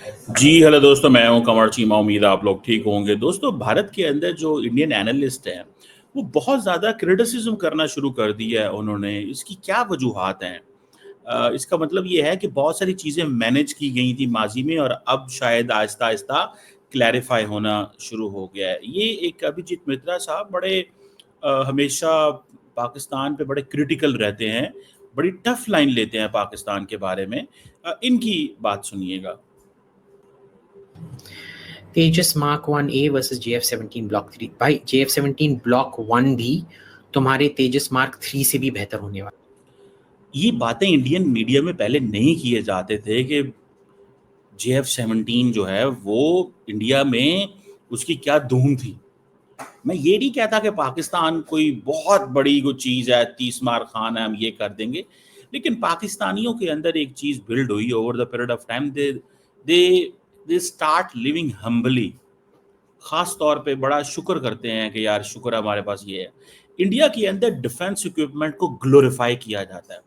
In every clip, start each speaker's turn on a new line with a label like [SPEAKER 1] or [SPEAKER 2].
[SPEAKER 1] जी hello दोस्तों, मैं हूं कमर चीमा। उम्मीद है आप लोग ठीक होंगे। दोस्तों, भारत के अंदर जो इंडियन एनालिस्ट हैं वो बहुत ज़्यादा क्रिटिसिज्म करना शुरू कर दिया है उन्होंने। इसकी क्या वजूहात हैं? इसका मतलब ये है कि बहुत सारी चीज़ें मैनेज की गई थी माजी में और अब शायद आहिस्ता आहिस्ता क्लैरिफाई होना शुरू हो गया है। ये एक अभिजीत मित्रा साहब बड़े हमेशा पाकिस्तान पे बड़े क्रिटिकल रहते हैं, बड़ी टफ लाइन लेते हैं पाकिस्तान के बारे में। इनकी बात सुनिएगा।
[SPEAKER 2] Tejas Mark 1A versus JF-17 Block 3 भाई JF-17 Block 1 भी तुम्हारे तेजस मार्क 3 से भी बेहतर होने वाला।
[SPEAKER 1] ये बातें इंडियन मीडिया में पहले नहीं किए जाते थे कि JF-17 जो है वो इंडिया में उसकी क्या धूम थी। मैं ये नहीं कहता कि पाकिस्तान कोई बहुत बड़ी कोई चीज़ है, 30 मार खान है, हम ये कर देंगे। लेकिन पाकिस्तानियों के अंदर एक चीज़ बिल्ड हुई over the period of time. They they start living humbly. खास तौर पे बड़ा शुक्र करते हैं कि यार शुक्र है हमारे पास ये है। इंडिया के अंदर डिफेंस इक्विपमेंट को ग्लोरीफाई किया जाता है।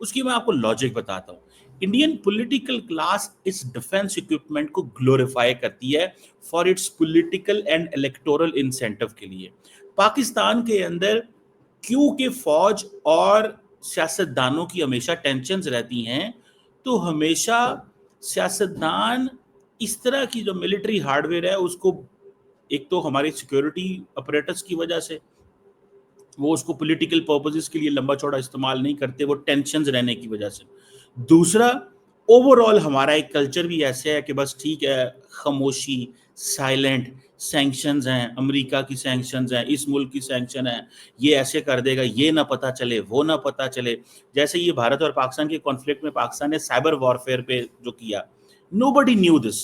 [SPEAKER 1] उसकी मैं आपको लॉजिक बताता हूँ। इंडियन पॉलिटिकल क्लास इस डिफेंस इक्विपमेंट को ग्लोरीफाई करती है for its political and electoral incentive के लिए। पाकिस्तान के अंदर क्योंकि फौज और सियासतदानों की हमेशा टेंशन्स रहती हैं, तो हमेशा सियासतदान इस तरह की जो मिलिट्री हार्डवेयर है उसको, एक तो हमारी सिक्योरिटी अपरेटस की वजह से वो उसको पॉलिटिकल पर्पसेस के लिए लंबा चौड़ा इस्तेमाल नहीं करते, वो टेंशन्स रहने की वजह से। दूसरा, ओवरऑल हमारा एक कल्चर भी ऐसे है कि बस ठीक है, खामोशी, साइलेंट। सैंक्शंस हैं, अमेरिका की सैंक्शंस हैं, इस मुल्क की सैंक्शन है, ये ऐसे कर देगा, ये ना पता चले, वो ना पता चले। जैसे ये भारत और पाकिस्तान के कॉन्फ्लिक्ट में पाकिस्तान ने साइबर वॉरफेयर पे जो किया, nobody knew this,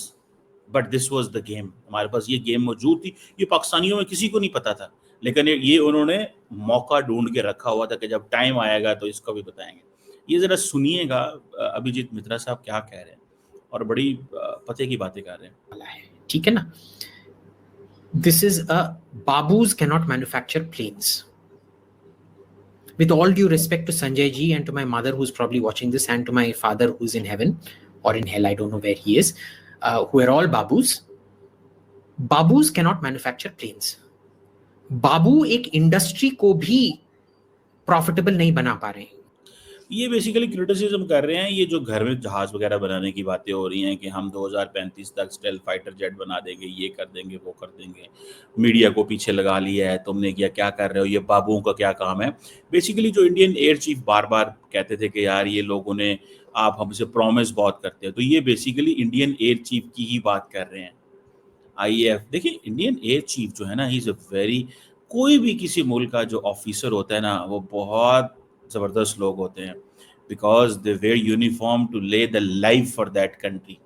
[SPEAKER 1] but this was the game. हमारे पास ये गेम मौजूद थी, ये पाकिस्तानियों में किसी को नहीं पता था, लेकिन ये उन्होंने मौका ढूंढ के रखा हुआ था कि जब टाइम आएगा तो इसको भी बताएंगे। ये जरा सुनिएगा अभिजीत मित्रा साहब क्या कह रहे हैं, और बड़ी पते की बातें कर रहे हैं।
[SPEAKER 2] ठीक है ना। This is a babus cannot manufacture planes. With all due respect to Sanjay ji and to my mother who's probably watching this and to my father who's in heaven or in hell, I don't know where he is, who are all babus. Babus cannot manufacture planes. बाबू एक industry को भी profitable नहीं बना पा रहे हैं।
[SPEAKER 1] ये basically criticism कर रहे हैं, ये जो घर में जहाज वगैरह बनाने की बातें हो रही हैं कि हम 2035 तक स्टेल्थ फाइटर जेट बना देंगे, ये कर देंगे, वो कर देंगे, मीडिया को पीछे लगा लिया है, तुमने किया, क्या कर रहे हो, ये बाबुओं का क्या काम है। बेसिकली जो इंडियन एयर चीफ बार बार कहते थे कि यार ये लोगों ने, आप हमसे प्रॉमिस बहुत करते हैं, तो ये बेसिकली इंडियन एयर चीफ की ही बात कर रहे हैं। IAF देखिए, इंडियन एयर चीफ जो है ना, ही इज़ अ वेरी, कोई भी किसी मुल्क का जो ऑफिसर होता है ना, वो बहुत ज़बरदस्त लोग होते हैं, because they wear uniform to lay the life for that country.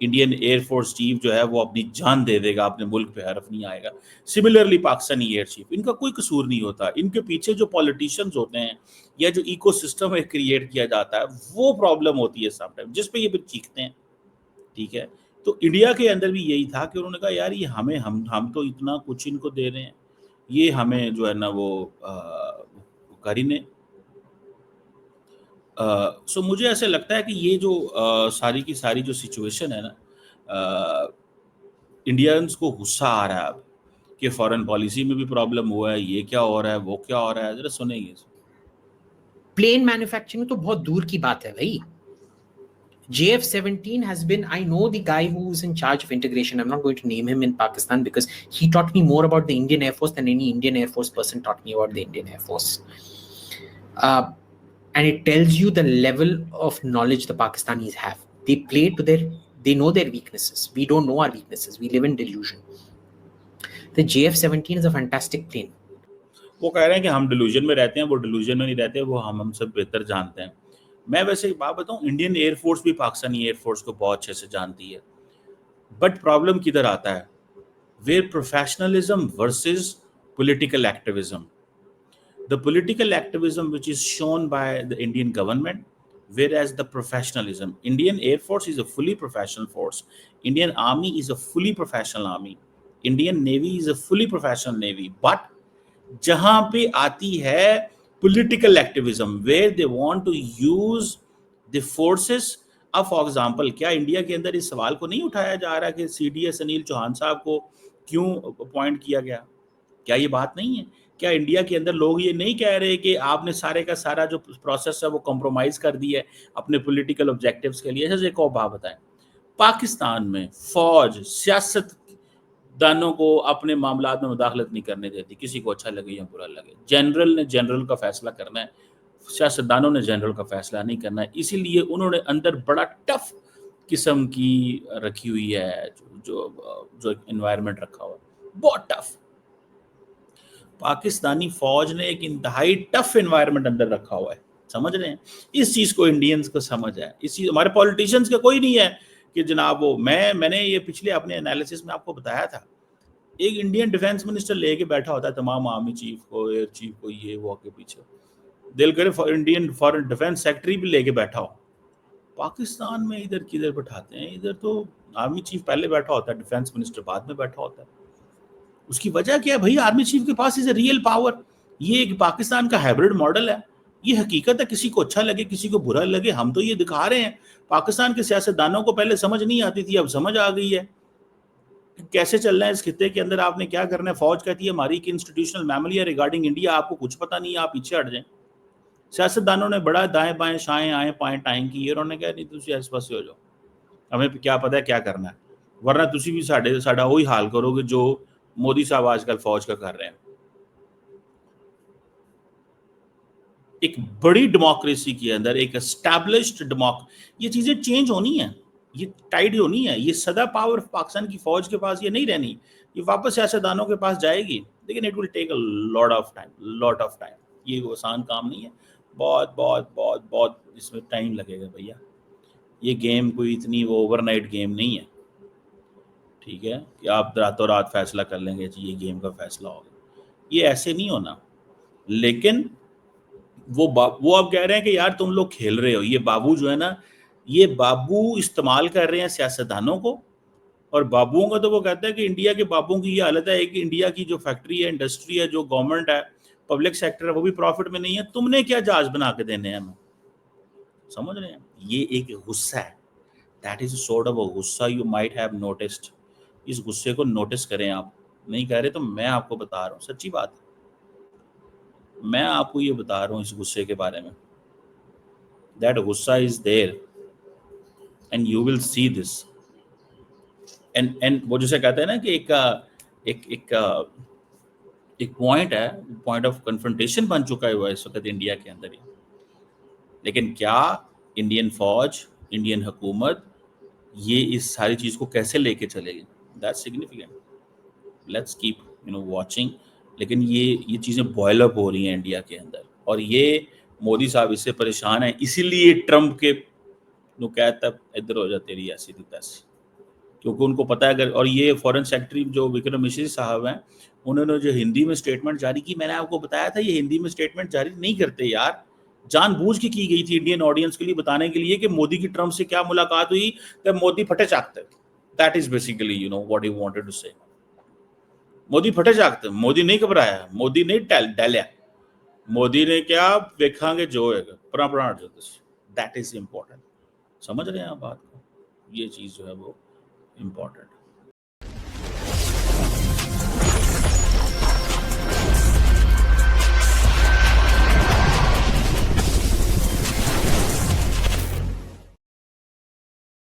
[SPEAKER 1] Indian air force chief जो है वो अपनी जान दे देगा, अपने मुल्क पे हरफ नहीं आएगा। सिमिलरली पाकिस्तानी एयर चीफ, इनका कोई कसूर नहीं होता, इनके पीछे जो पॉलिटिशियंस होते हैं या जो इकोसिस्टम है क्रिएट किया जाता है, वो प्रॉब्लम होती है समटाइम, जिस पे ये फिर चीखते हैं। ठीक है, तो इंडिया के अंदर भी यही था कि उन्होंने कहा यार ये हमें, हम तो इतना कुछ इनको दे रहे हैं, ये हमें जो है ना वो कर ही ने। सो मुझे ऐसे लगता है कि ये जो सारी की सारी जो सिचुएशन है ना, इंडियंस को गुस्सा आ रहा है अब कि फॉरेन पॉलिसी में भी प्रॉब्लम हुआ है, ये क्या हो रहा है, वो क्या हो रहा है, जरा सुनेंगे।
[SPEAKER 2] प्लेन मैन्युफैक्चरिंग तो बहुत दूर की बात है भाई। JF-17 has been, I know the guy who's in charge of integration. I'm not going to name him in Pakistan because he taught me more about the Indian Air Force than any Indian Air Force person taught me about the Indian Air Force. And it tells you the level of knowledge the Pakistanis have. They know their weaknesses. We don't know our weaknesses. We live in delusion. The JF-17 is a fantastic plane.
[SPEAKER 1] वो कह रहे हैं कि हम delusion में रहते हैं, वो डिल्यूजन में नहीं रहते, वो हम सब बेहतर जानते हैं। मैं वैसे एक बात बताऊं, इंडियन एयरफोर्स भी पाकिस्तानी एयरफोर्स को बहुत अच्छे से जानती है, बट प्रॉब्लम किधर आता है, where professionalism versus political activism. The political activism which is shown by the Indian government, whereas the professionalism, Indian Air Force is a fully professional force, Indian Army is a fully professional army, Indian Navy is a fully professional Navy, but जहां पे आती है political activism, where they want to use the forces अब for example क्या India के अंदर इस सवाल को नहीं उठाया जा रहा कि CDS अनिल चौहान साहब को क्यों अपॉइंट किया गया? क्या ये बात नहीं है? क्या इंडिया के अंदर लोग ये नहीं कह रहे कि आपने सारे का सारा जो प्रोसेस है वो कॉम्प्रोमाइज़ कर दिया है अपने पॉलिटिकल ऑब्जेक्टिव्स के लिए? जैसे एक और बात बताएं, पाकिस्तान में फौज सियासतदानों को अपने मामलात में मुदाखलत नहीं करने देती, किसी को अच्छा लगे या बुरा लगे। जनरल ने जनरल का फैसला करना है, सियासतदानों ने जनरल का फैसला नहीं करना है। इसीलिए उन्होंने अंदर बड़ा टफ किस्म की रखी हुई है, जो एनवायरनमेंट रखा हुआ है, बहुत टफ। पाकिस्तानी फौज ने एक इंतहाई टफ एनवायरनमेंट अंदर रखा हुआ है, समझ रहे हैं? इस चीज़ को इंडियंस को समझ है। इस चीज़ हमारे पॉलिटिशियंस का कोई नहीं है कि जनाब वो मैंने ये पिछले अपने एनालिसिस में आपको बताया था, एक इंडियन डिफेंस मिनिस्टर लेके बैठा होता है तमाम आर्मी चीफ को, एयर चीफ को, ये वो के पीछे दिल करे इंडियन फॉरेन डिफेंस सेक्रेटरी भी लेके बैठा हो। पाकिस्तान में इधर किधर बैठाते हैं? इधर तो आर्मी चीफ पहले बैठा होता है, डिफेंस मिनिस्टर बाद में बैठा होता है। उसकी वजह क्या है भाई? आर्मी चीफ के पास इज ए रियल पावर। ये एक पाकिस्तान का हाइब्रिड मॉडल है, ये हकीकत है। किसी को अच्छा लगे किसी को बुरा लगे, हम तो ये दिखा रहे हैं। पाकिस्तान के सियासतदानों को पहले समझ नहीं आती थी, अब समझ आ गई है कैसे चलना है इस खित्ते के अंदर, आपने क्या करना है। फौज कहती है हमारी की इंस्टीट्यूशनल मैमली है रिगार्डिंग इंडिया, आपको कुछ पता नहीं है, आप पीछे हट जाएं। सियासतदानों ने बड़ा दाएं बाएं शाएं आए पाएं टाइम की, उन्होंने कहा नहीं तुम इस पास हो जाओ, हमें क्या पता है क्या करना है, वरना तुम भी साडा वही हाल करोगे जो मोदी साहब आजकल फौज का कर रहे हैं। एक बड़ी डेमोक्रेसी के अंदर, एक एस्टैब्लिश्ड ये चीजें चेंज होनी है, ये टाइड होनी है। ये सदा पावर पाकिस्तान की फौज के पास ये नहीं रहनी, ये वापस सियासतदानों के पास जाएगी, लेकिन it will take a lot of time. ये आसान काम नहीं है, बहुत बहुत बहुत बहुत इसमें टाइम लगेगा भैया। ये गेम कोई इतनी वो ओवरनाइट गेम नहीं है, ठीक है, कि आप रातों रात फैसला कर लेंगे जी ये गेम का फैसला होगा, ये ऐसे नहीं होना। लेकिन वो अब कह रहे हैं कि यार तुम लोग खेल रहे हो, ये बाबू जो है ना, ये बाबू इस्तेमाल कर रहे हैं सियासतदानों को। और बाबुओं का तो वो कहता है कि इंडिया के बाबुओं की ये हालत है कि इंडिया की जो फैक्ट्री है, इंडस्ट्री है, जो गवर्नमेंट है, पब्लिक सेक्टर है, वो भी प्रॉफिट में नहीं है। तुमने क्या जहाज बना के देने हैं हमें, समझ रहे हैं? ये एक गुस्सा है, that is sort of a गुस्सा यू माइट हैव नोटिस्ड। इस गुस्से को नोटिस करें। आप नहीं कह रहे तो मैं आपको बता रहा हूँ, सच्ची बात है, मैं आपको ये बता रहा हूँ इस गुस्से के बारे में। दैट गुस्सा is there and you will see this. And वो जैसे कहते हैं ना कि एक पॉइंट है, पॉइंट ऑफ कन्फ्रंटेशन बन चुका है वो इस वक्त इंडिया के अंदर ही। लेकिन क्या इंडियन फौज, इंडियन हुकूमत ये इस सारी चीज़ को कैसे लेके चलेगी, that's significant. Let's keep watching. लेकिन ये चीज़ें बॉयल अप हो रही हैं इंडिया के अंदर, और ये मोदी साहब इससे परेशान हैं, इसीलिए ट्रंप के कहता इधर हो जा तेरी ऐसी थी तैसी, क्योंकि उनको पता है अगर। और ये फॉरेन सेक्रेटरी जो विक्रम मिश्री साहब हैं, उन्होंने जो हिंदी में स्टेटमेंट जारी की, मैंने आपको बताया था ये हिंदी में स्टेटमेंट जारी नहीं करते यार, जानबूझ के की गई थी इंडियन ऑडियंस के लिए बताने के लिए कि मोदी की ट्रंप से क्या मुलाकात हुई, तब मोदी फटे चाकते। That is basically what he wanted to say. Modi फटे चाकते, मोदी नहीं घबराया, मोदी नहीं डैलिया, मोदी ने क्या देखांगे जो होएगा परा दैट इज इंपॉर्टेंट। समझ रहे हैं आप बात को? ये चीज जो है वो इम्पोर्टेंट।